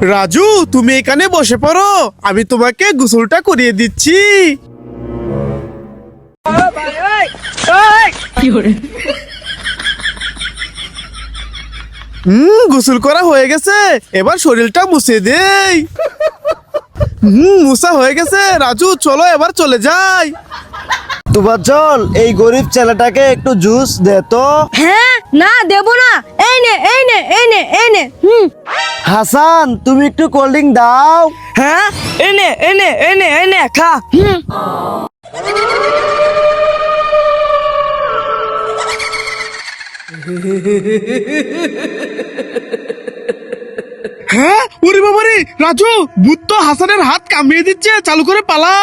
রাজু, তুমি এখানে বসে পড়ো, আমি তোমাকে গোসলটা করিয়ে দিচ্ছি। গোসল করা হয়ে গেছে, এবার শরীরটা মুছে দেই। মুছা হয়ে গেছে। রাজু চলো এবার চলে যাই। চল এই গরিব ছেলেটাকে একটু জুস দে তো। হ্যাঁ, না দেব না। এই নে এই নে এই নে এই নে। হাসান, তুমি একটু কোল্ড ড্রিঙ্ক দাও। হ্যাঁ, এই নে এই নে এই নে এই নে খা। হ্যাঁ, ওরে বাবারে, রাজু ভূত তো হাসানের হাত কামড়িয়ে দিচ্ছে, চালু করে পালা।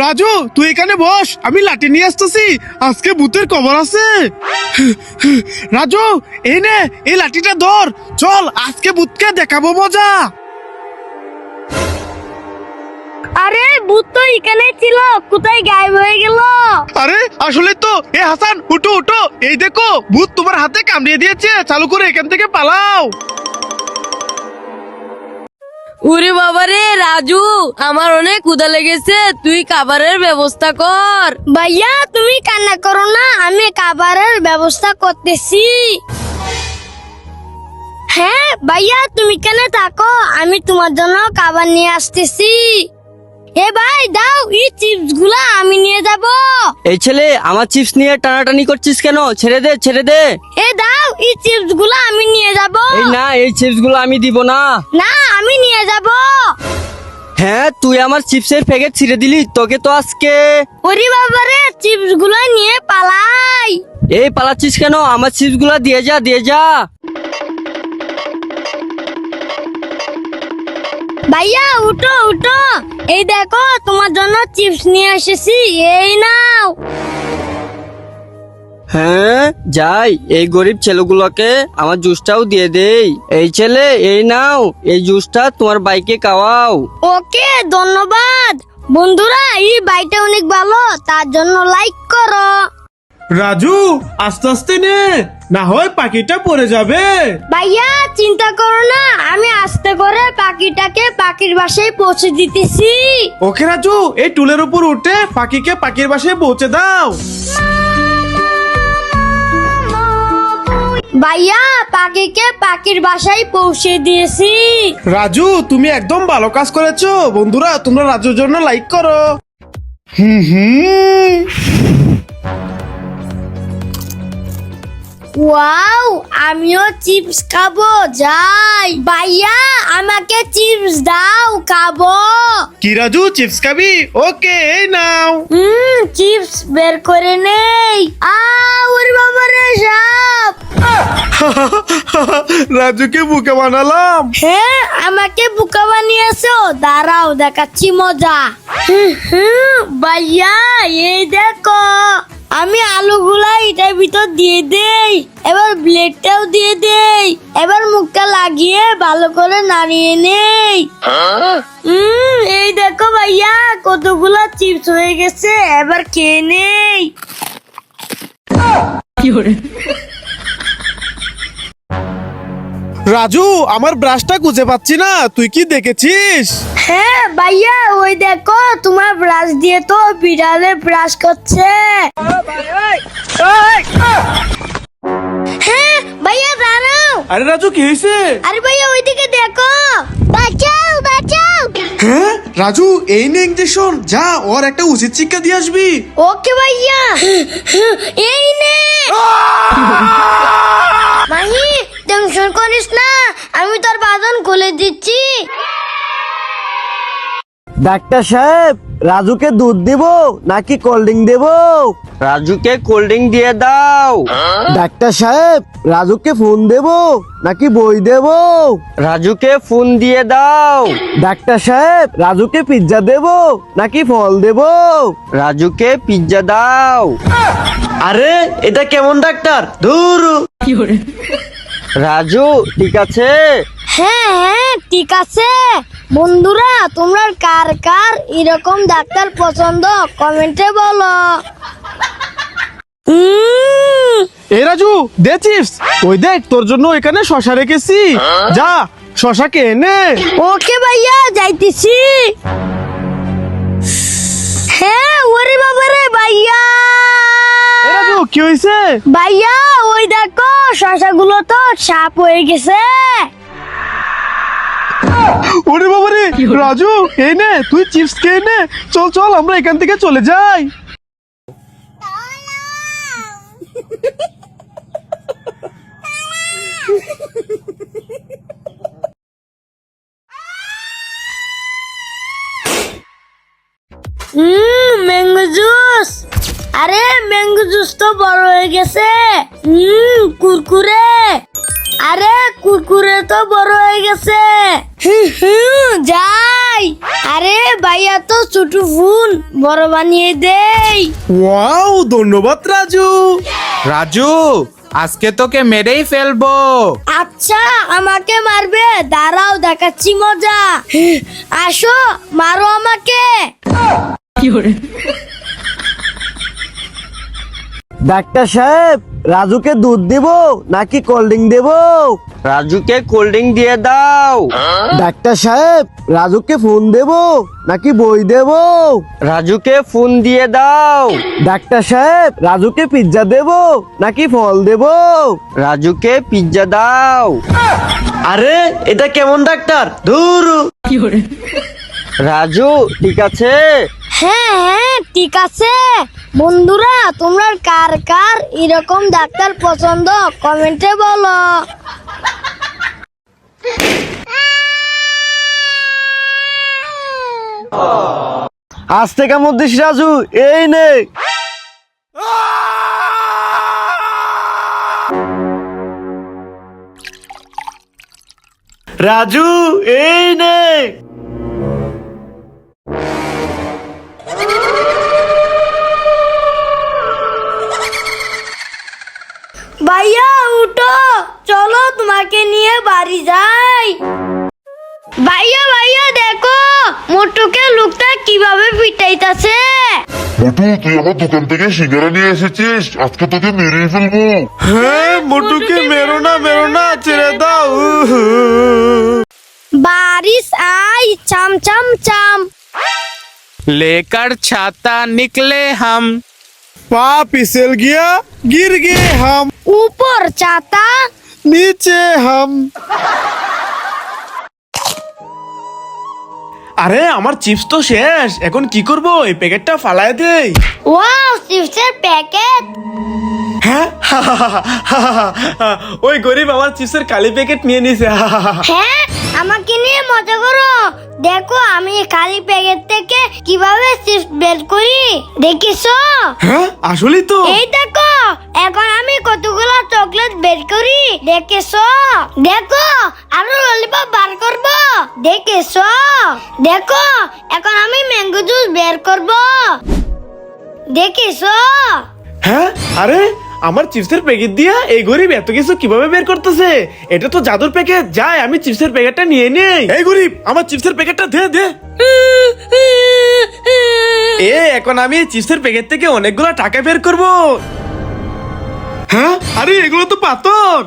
রাজু তুই এখানে বস, আমি লাঠি নিয়ে আসতেছি, আজকে ভূতের খবর আছে। রাজু এই নে, এই লাঠিটা ধর, চল আজকে ভূতকে দেখাবো মজা। আরে ভূত তো এখানে ছিল, কোথায় গায়েব হয়ে গেল? আরে আসলে তো, এ হাসান উঠো উঠো, এই দেখো ভূত তোমার হাতে কামড়িয়ে দিয়েছে, চালু করে এখান থেকে পালাও। ওরে বাবারে রাজু, আমার অনেক ক্ষুধা লেগেছে, তুই খাবারের ব্যবস্থা কর। ভাইয়া তুমি কান্না করো না, আমি খাবারের ব্যবস্থা করতেছি। হ্যাঁ ভাইয়া, তুমি কেন থাকো, আমি তোমার জন্য খাবার নিয়ে আসতেছি। এ ভাই দাও, এই চিপস গুলা আমি নিয়ে যাব। এই ছেলে, আমার চিপস নিয়ে টানাটানি করছিস কেন? ছেড়ে দে ছেড়ে দে। এ দাও, এই চিপস গুলা আমি নিয়ে যাব। এই না, এই চিপস গুলো আমি দিব না। না, আমি নিয়ে যাব। হ্যাঁ, তুই আমার চিপসের প্যাকেট ছিঁড়ে দিলি, তোকে তো আজকে। ওরে বাবারে, চিপস গুলা নিয়ে পালাই। এই পালাচ্ছিস কেন? আমার চিপস গুলা দিয়ে যা দিয়ে যা। ভাইয়া উঠো উঠো, এই দেখো তোমার জন্য চিপস নিয়ে এসেছি, এই নাও। হ্যাঁ যাই, এই গরিব ছেলেগুলোকে আমার জুসটাও দিয়ে দেই। এই ছেলে, এই নাও, এই জুসটা তোমার বাইকে খাওয়াও। ওকে, ধন্যবাদ। বন্ধুরা, এই বাইটা অনেক ভালো, তার জন্য লাইক করো। রাজু আস্তে আস্তে নে, না হয় পাখিটা পড়ে যাবে। ভাইয়া চিন্তা করো না, আমি আস্তে করে পাখিটাকে পাখির বাসায় পৌঁছে দিতেছি। ওকে রাজু, এই টুলের উপর উঠে পাখিকে পাখির বাসায় পৌঁছে দাও। ভাইয়া পাখিকে পাখির বাসায় পৌঁছে দিয়েছি। রাজু তুমি একদম ভালো কাজ করেছো। বন্ধুরা তোমরা রাজুর জন্য লাইক করো। হুম। ওয়াও, আমিও চিপস খাবো, যাই। ভাইয়া আমাকে চিপস দাও, খাবো। কি রাজু, চিপস খাবি? ওকে এই নাও। চিপস বের করে নেই। ওরে বাবা রে, সাপ। রাজুকে বুকে বানালাম। হ্যাঁ, আমাকে বোকা বানিয়েছো, দাঁড়াও দেখাচ্ছি মজা। ভাইয়া এই দেখো, আমি আলুগুলা এটার ভিতর দিয়ে দেই, এবার ব্লেডটাও দিয়ে দেই, এবার মুখটা লাগিয়ে ভালো করে নাড়িয়ে নেই। এই দেখো ভাইয়া, কতগুলা চিপস হয়ে গেছে, এবার খেয়ে নেই। রাজু আমার ব্রাশটা খুঁজে পাচ্ছি না, তুই কি দেখেছিস? হ্যাঁ ভাইয়া, ওই দেখো তোমার ব্রাশ দিয়ে তো বিড়ালে ব্রাশ করছে। হ্যাঁ ভাইয়া দাঁড়াও। আরে রাজু কি হয়েছে? আরে ভাইয়া ওইদিকে দেখো, বাঁচাও বাঁচাও। হ্যাঁ রাজু, এই নে ইঞ্জেকশন, যা ওর একটা উচিত শিক্ষা দিয়ে আসবি। ওকে ভাইয়া, এই নে। মাহি টেনশন করিস না, আমি তোর বাঁধন খুলে দিচ্ছি। ডাক্তার সাহেব, রাজুকে দুধ দিব নাকি কোল্ড ড্রিঙ্ক দেব? রাজুকে কোল্ড ড্রিঙ্ক দিয়ে দাও। ডাক্তার সাহেব, রাজুকে ফোন দেব নাকি বই দেব? রাজুকে ফোন দিয়ে দাও। ডাক্তার সাহেব, রাজুকে পিৎজা দেব নাকি ফল দেব? রাজুকে পিৎজা দাও। আরে এটা কেমন ডাক্তার, ধুর। রাজু ঠিক আছে? হ্যাঁ হ্যাঁ ঠিক আছে। বন্ধুরা তোমরা কার কার এরকম ডাক্তার পছন্দ কমেন্টে বলো। এই রাজু দে চিপস, ওই দেখ তোর জন্য এখানে শশা রেখেছি, যা শশা কে নে। ওকে ভাইয়া, যাইতেছি। হ্যাঁ, ওরে বাবা রে ভাইয়া। এই রাজু কি হয়েছে? ভাইয়া ওই দেখো, শশাগুলো তো সাপ হয়ে গেছে। ওরে বাবা রে রাজু, এই নে তুই চিপস খেয়ে নে, চল চল আমরা এখান থেকে চলে যাই। Mango juice. আরে ম্যাঙ্গো জুস তো বড় হয়ে গেছে। কুরকুরে। আরে কুরকুরে তো বড় হয়ে গেছে। যাই। আরে ভাইয়া তো ছোট ফোন বড় বানিয়ে দেই। ওয়াও, ধন্যবাদ রাজু। রাজু, আজকে তোকে মেরেই ফেলবো। আচ্ছা, আমাকে মারবে? দাঁড়াও, দেখাচ্ছি মজা। আসো, মারো আমাকে। ডাক্তার সাহেব, রাজুকে দুধ দেব নাকি কোল্ড ড্রিঙ্ক দেব? রাজুকে কোল্ড ড্রিঙ্ক দিয়ে দাও। ডাক্তার সাহেব, রাজুকে ফোন দেব নাকি বই দেব? রাজুকে ফোন দিয়ে দাও। ডাক্তার সাহেব, রাজুকে পিৎজা দেব নাকি ফল দেব? রাজুকে পিৎজা দাও। আরে এটা কেমন ডাক্তার, ধুর। রাজু ঠিক আছে? হ্যাঁ হ্যাঁ, ঠিক আছে। বন্ধুরা, তোমরা কার কার এরকম ডাক্তার পছন্দ কমেন্টে বলো। আজ থেকে মধ্যে রাজু, এই নে। রাজু, এই নে। ভাইয়া উঠো, চলো তোমাকে নিয়ে বাড়ি যাই। ভাইয়া ভাইয়া দেখো, মোটুকে লোকটা কিভাবে পিটাইতাছে। মোটু, তুই আমার দোকান থেকে সিঙ্গারা নিয়ে এসেছিস, আজকে তোকে মেরে ফেলবো। হ্যাঁ, মোটুকে মেরো না, ছেড়ে দাও। बारिश आई चम चम चम। लेकर छाता निकले हम। पा फिसल गया, गिर गए हम, ऊपर छाता नीचे हम। আরে আমার চিপস তো শেষ, এখন কি করব? এই প্যাকেটটা ফালায় দেই। ওয়াও, চিপসের প্যাকেট। হ্যাঁ, ওই গরিব আমার চিপসের কালি প্যাকেট নিয়ে নিছে। হ্যাঁ, আমাকে নিয়ে মজা করো। দেখো আমি খালি প্যাকেট থেকে কিভাবে চিপস বের করি, দেখিছো? হ্যাঁ, আসলেই তো। এই দেখো, এখন আমি কতগুলো চকলেট বের করি, দেখেছো? দেখো, আরো ললিপপ বার করব, দেখেছো? দেখো, এখন আমি ম্যাঙ্গো জুস বের করব, দেখেছো? হ্যাঁ, আরে আমার চিপসের প্যাকেট দিয়া এই গরিব এত কিছু কিভাবে বের করতেছে? এটা তো জাদুর প্যাকেট। যাই, আমি চিপসের প্যাকেটটা নিয়ে নেই। এই গরিব, আমার চিপসের প্যাকেটটা দে দে। এখন আমি এই চিপসের প্যাকেট থেকে অনেকগুলো টাকা বের করব। হ্যাঁ, আরে এগুলো তো পাথর।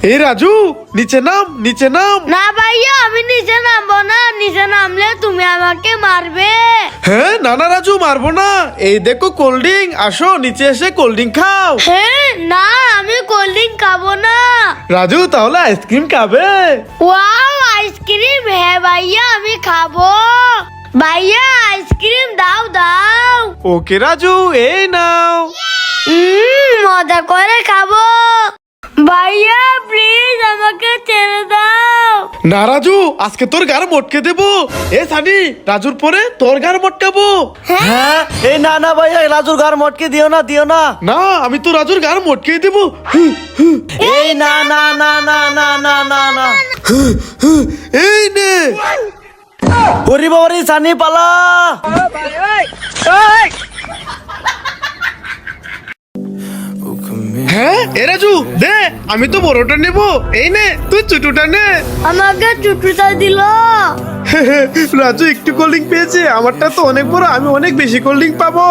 এই রাজু, নিচে নাম, নিচে নাম। না ভাইয়া, আমি নিচে নামবো না, নিচে নামলে তুমি আমাকে মারবে। হ্যাঁ, না না রাজু, মারবো না। এই দেখো কোল্ড ড্রিঙ্ক, আসো নিচে এসে কোল্ড ড্রিঙ্ক খাও। হ্যাঁ, না আমি কোল্ড ড্রিঙ্ক খাবো না। রাজু, তাহলে আইসক্রিম খাবে? Wow, ice cream? হ্যাঁ ভাইয়া, আমি খাবো। ভাইয়া আইসক্রিম দাও দাও। ওকে রাজু, এই নাও। মজা করে খাবো। ভাইয়া প্লিজ আমাকে ছেড়ে দাও। না রাজু, আজকে তোর গার মটকে দেবো। এ সানি, রাজুর পরে তোর গার মটকাবো। হ্যাঁ, এই না না ভাইয়া, রাজুর ঘর মটকে দিও না, দিও না। না, আমি তো রাজুর গার মটকে দেবো। এই না না না না না না না না। এই নে। ওরে বাবা রে, সানি পালা। হ্যাঁ, এ রাজু দে, আমি তো বড়টা নেবো। এই নে, তুই ছোটটা নে। আমাকে চুটুটা দিল। রাজু একটু কোল্ড ড্রিঙ্ক পেয়েছে, আমারটা তো অনেক বড়, আমি অনেক বেশি কোল্ড ড্রিঙ্ক পাবো।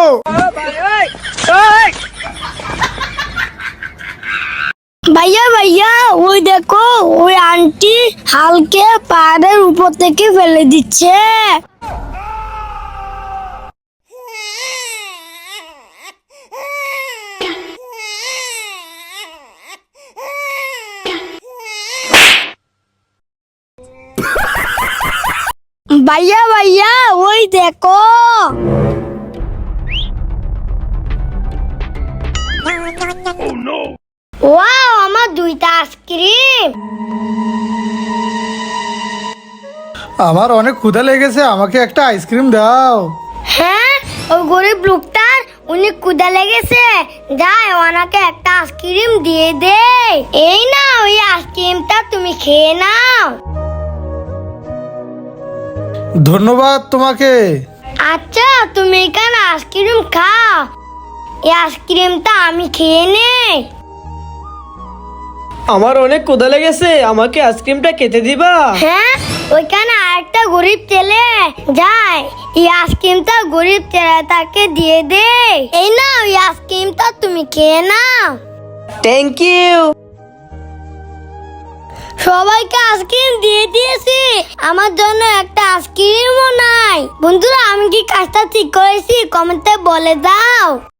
ভাইয়া ভাইয়া ওই দেখো, ওই আন্টি হালকে পাহাড়ের উপর থেকে ফেলে দিচ্ছে। ভাইয়া ভাইয়া ওই দেখো। ওয়াও, আমার দুইটা আইসক্রিম। আমার অনেক ক্ষুধা লেগেছে, আমাকে একটা আইসক্রিম দাও। হ্যাঁ, ওই গরিব লোকটার উনি ক্ষুধা লেগেছে, যাই ওনাকে একটা আইসক্রিম দিয়ে দে। এই না, ওই আইসক্রিমটা তুমি খেয়ে নাও। ধন্যবাদ তোমাকে। আচ্ছা, তুমি এখানে আইসক্রিম খাও, এই আইসক্রিমটা আমি খেয়ে নেই। আমার অনেক ক্ষুধা লেগেছে, আমাকে আইসক্রিমটা খেতে দিবা? হ্যাঁ, ওইখানে আরেকটা গরিব ছেলে যায়, এই আইসক্রিমটা গরিব ছেলেটাকে দিয়ে দে। এই না, ওই আইসক্রিমটা তুমি খেয়ে নাও। Thank you. সবাইকে আইসক্রিম দিয়ে দিয়েছি, আমার জন্য একটা আইসক্রিমও নাই। বন্ধুরা, আমি কি কাজটা ঠিক করেছি কমেন্টে বলে দাও।